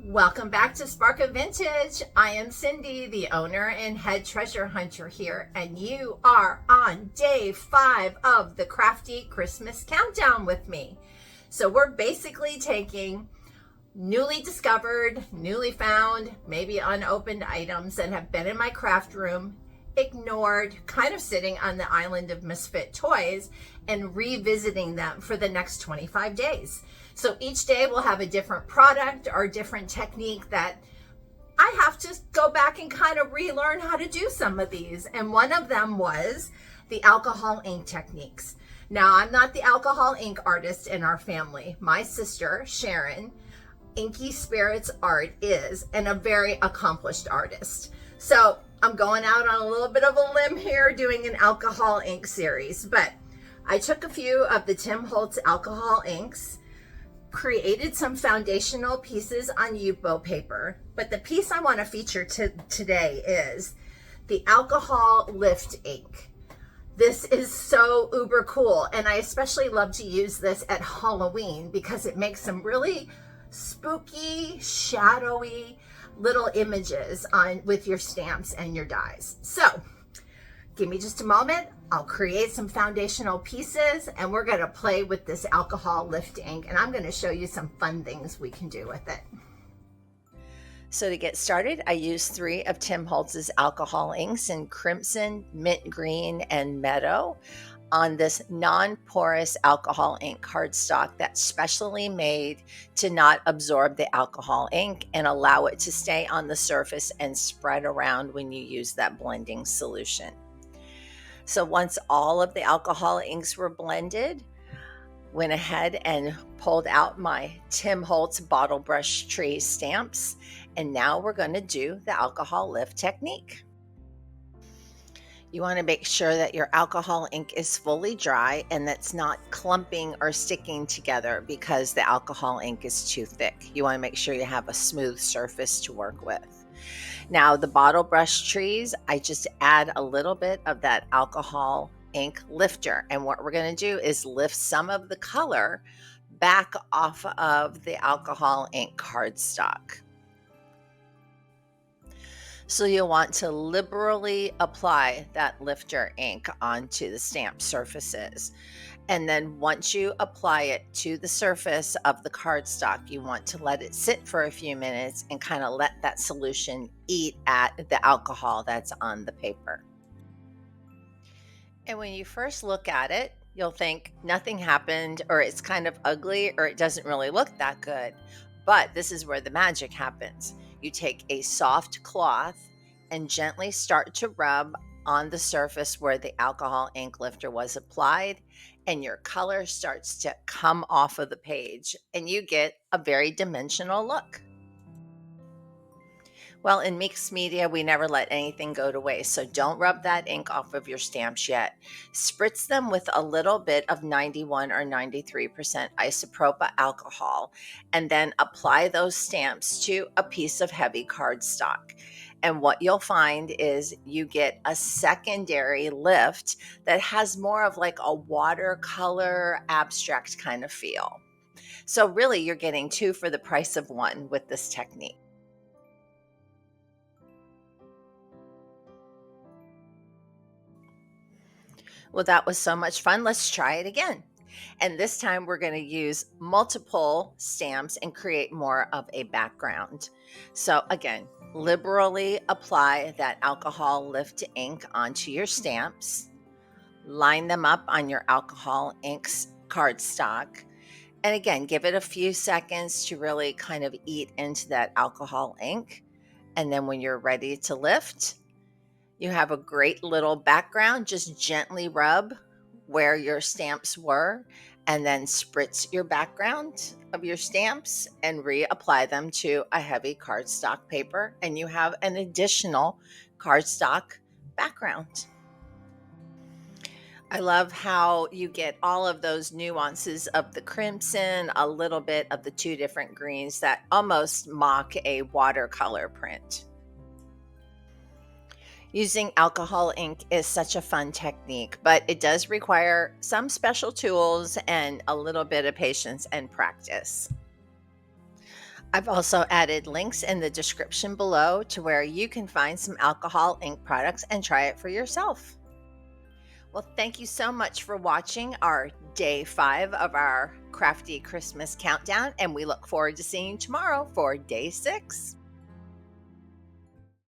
Welcome back to SparkofVintage. I am Cindy, the owner and head treasure hunter here, and you are on day 5 of the Crafty Christmas Countdown with me. So we're basically taking newly discovered, newly found, maybe unopened items that have been in my craft room, ignored, kind of sitting on the island of misfit toys, and revisiting them for the next 25 days. So each day we'll have a different product or different technique that I have to go back and kind of relearn how to do some of these. And one of them was the alcohol ink techniques. Now, I'm not the alcohol ink artist in our family. My sister, Sharon, Inky Spirits Art, is, and a very accomplished artist. So I'm going out on a little bit of a limb here doing an alcohol ink series, but I took a few of the Tim Holtz alcohol inks, created some foundational pieces on Yupo paper, but the piece I want to feature today is the alcohol lift ink. This is so uber cool, and I especially love to use this at Halloween because it makes some really spooky, shadowy little images on with your stamps and your dies. So give me just a moment. I'll create some foundational pieces and we're going to play with this alcohol lift ink, and I'm going to show you some fun things we can do with it. So to get started, I used 3 of Tim Holtz's alcohol inks in Crimson, Mint Green, and Meadow on this non-porous alcohol ink cardstock that's specially made to not absorb the alcohol ink and allow it to stay on the surface and spread around when you use that blending solution. So once all of the alcohol inks were blended, went ahead and pulled out my Tim Holtz bottle brush tree stamps, and now we're going to do the alcohol lift technique. You want to make sure that your alcohol ink is fully dry and that's not clumping or sticking together because the alcohol ink is too thick. You want to make sure you have a smooth surface to work with. Now the bottle brush trees, I just add a little bit of that alcohol ink lifter, and what we're going to do is lift some of the color back off of the alcohol ink cardstock. So you'll want to liberally apply that lifter ink onto the stamp surfaces. And then once you apply it to the surface of the cardstock, you want to let it sit for a few minutes and kind of let that solution eat at the alcohol that's on the paper. And when you first look at it, you'll think nothing happened, or it's kind of ugly, or it doesn't really look that good. But this is where the magic happens. You take a soft cloth and gently start to rub on the surface where the alcohol ink lifter was applied, and your color starts to come off of the page and you get a very dimensional look. Well, in mixed media, we never let anything go to waste, so don't rub that ink off of your stamps yet. Spritz them with a little bit of 91 or 93% isopropyl alcohol, and then apply those stamps to a piece of heavy cardstock. And what you'll find is you get a secondary lift that has more of like a watercolor abstract kind of feel. So really, you're getting 2 for the price of 1 with this technique. Well, that was so much fun. Let's try it again. And this time we're going to use multiple stamps and create more of a background. So again, liberally apply that alcohol lift ink onto your stamps. Line them up on your alcohol inks cardstock. And again, give it a few seconds to really kind of eat into that alcohol ink. And then when you're ready to lift, you have a great little background. Just gently rub where your stamps were and then spritz your background of your stamps and reapply them to a heavy cardstock paper, and you have an additional cardstock background. I love how you get all of those nuances of the crimson, a little bit of the 2 different greens that almost mock a watercolor print. Using alcohol ink is such a fun technique, but it does require some special tools and a little bit of patience and practice. I've also added links in the description below to where you can find some alcohol ink products and try it for yourself. Well, thank you so much for watching our day 5 of our Crafty Christmas Countdown, and we look forward to seeing you tomorrow for day 6.